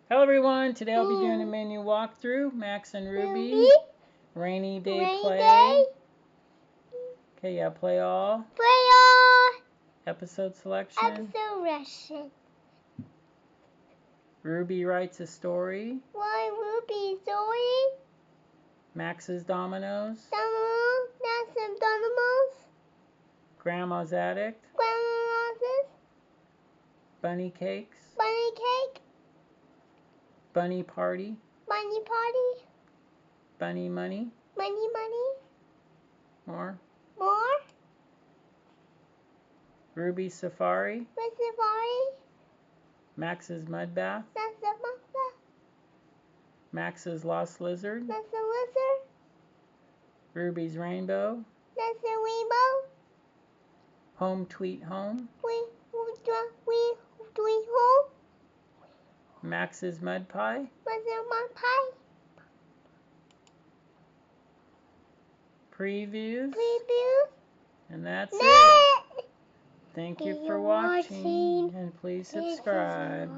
Hello everyone, today I'll be doing a menu walkthrough. Max and Ruby. Rainy day play. Okay, yeah, play all. Episode selection. Ruby writes a story. Ruby story? Max's dominoes. Dominoes. Grandma's addict. Grandma's Bunny cakes. bunny cake. Bunny party. Bunny party. Bunny money. Money. More. More. Ruby safari. Safari. Max's mud bath. That's the mother. Max's lost lizard. That's the lizard. Ruby's rainbow. That's the rainbow. Home tweet home. We home. Max's mud pie. What's the mud pie? Previews. And that's it. Net. Thank you for watching, and please subscribe.